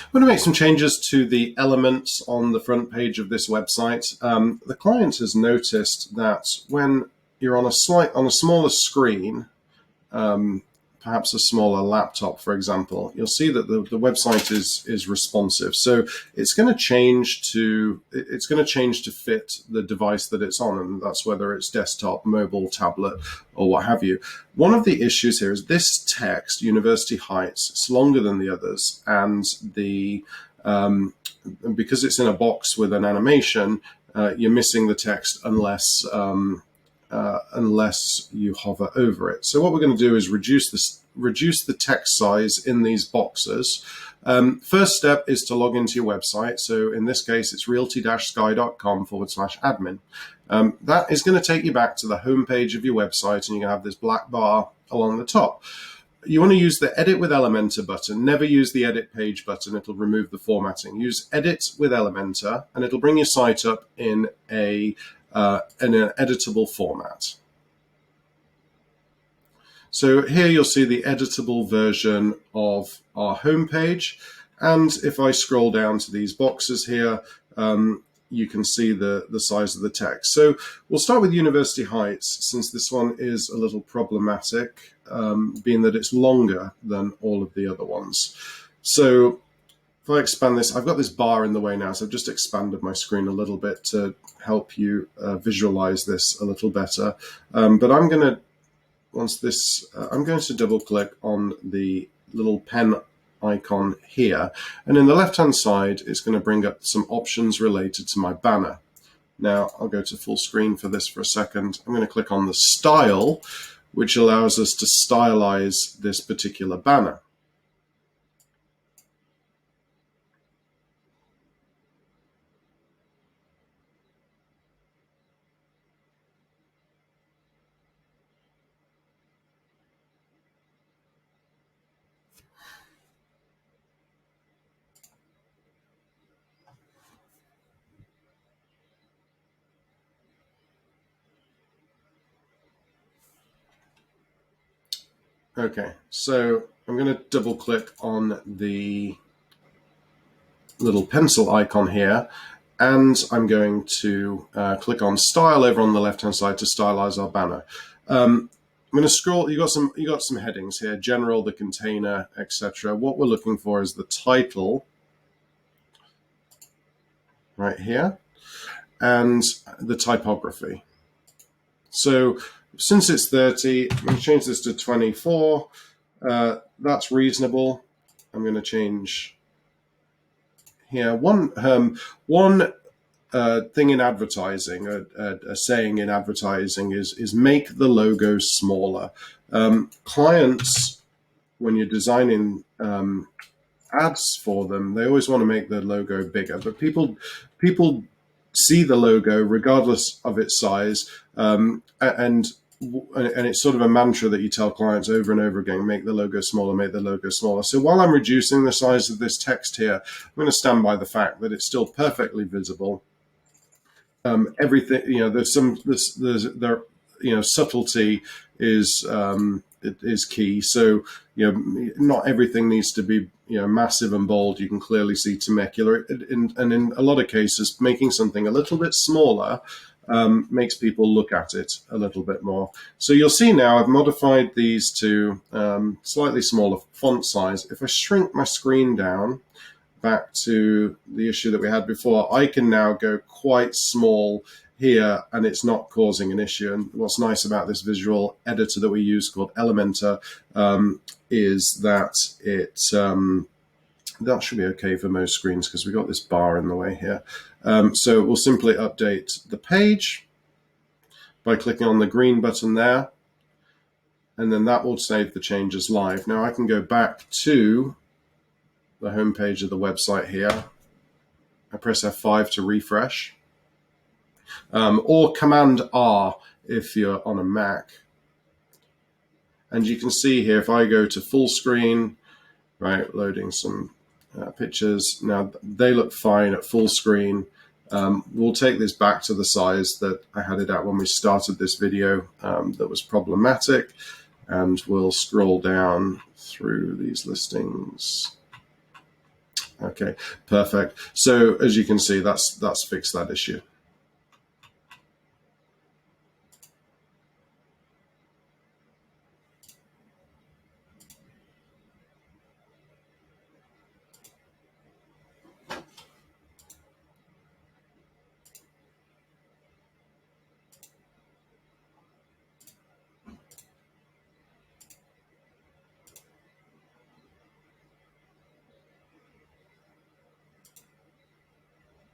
I'm going to make some changes to the elements on the front page of this website. The client has noticed that when you're on a smaller screen, perhaps a smaller laptop, for example, you'll see that the website is responsive. So it's going to change to fit the device that it's on, and that's whether it's desktop, mobile, tablet, or what have you. One of the issues here is this text, University Heights, it's longer than the others, and because it's in a box with an animation, you're missing the text unless you hover over it. So what we're going to do is reduce the text size in these boxes. First step is to log into your website. So in this case, it's realty-sky.com/admin. That is going to take you back to the home page of your website, and you're going to have this black bar along the top. You want to use the Edit with Elementor button. Never use the Edit Page button. It'll remove the formatting. Use Edit with Elementor, and it'll bring your site up in an editable format. So here you'll see the editable version of our homepage, and if I scroll down to these boxes here, you can see the size of the text. So we'll start with University Heights, since this one is a little problematic, being that it's longer than all of the other ones. So if I expand this, I've got this bar in the way now, so I've just expanded my screen a little bit to help you visualize this a little better. But I'm going to double click on the little pen icon here, and in the left hand side it's going to bring up some options related to my banner. Now I'll go to full screen for this for a second. I'm going to click on the style, which allows us to stylize this particular banner. Okay, so I'm going to double click on the little pencil icon here, and I'm going to click on Style over on the left hand side to stylize our banner. I'm going to scroll. You got some headings here: general, the container, etc. What we're looking for is the title right here and the typography. So since it's 30, I'm going to change this to 24. That's reasonable. I'm going to change here one thing in advertising, a saying in advertising is make the logo smaller. Clients, when you're designing ads for them, they always want to make the logo bigger, but people see the logo regardless of its size, and it's sort of a mantra that you tell clients over and over again: make the logo smaller, make the logo smaller. So while I'm reducing the size of this text here, I'm going to stand by the fact that it's still perfectly visible. Everything, there's subtlety is key. So, not everything needs to be, massive and bold. You can clearly see Temecula, and in a lot of cases, making something a little bit smaller makes people look at it a little bit more. So you'll see now I've modified these to slightly smaller font size. If I shrink my screen down back to the issue that we had before, I can now go quite small here, and it's not causing an issue. And what's nice about this visual editor that we use called Elementor is that that should be okay for most screens because we've got this bar in the way here. So we'll simply update the page by clicking on the green button there, and then that will save the changes live. Now I can go back to the home page of the website here. I press F5 to refresh, or Command R if you're on a Mac. And you can see here, if I go to full screen, right, loading some pictures. Now they look fine at full screen. We'll take this back to the size that I had it at when we started this video that was problematic, and we'll scroll down through these listings. Okay, perfect. So as you can see, that's fixed that issue.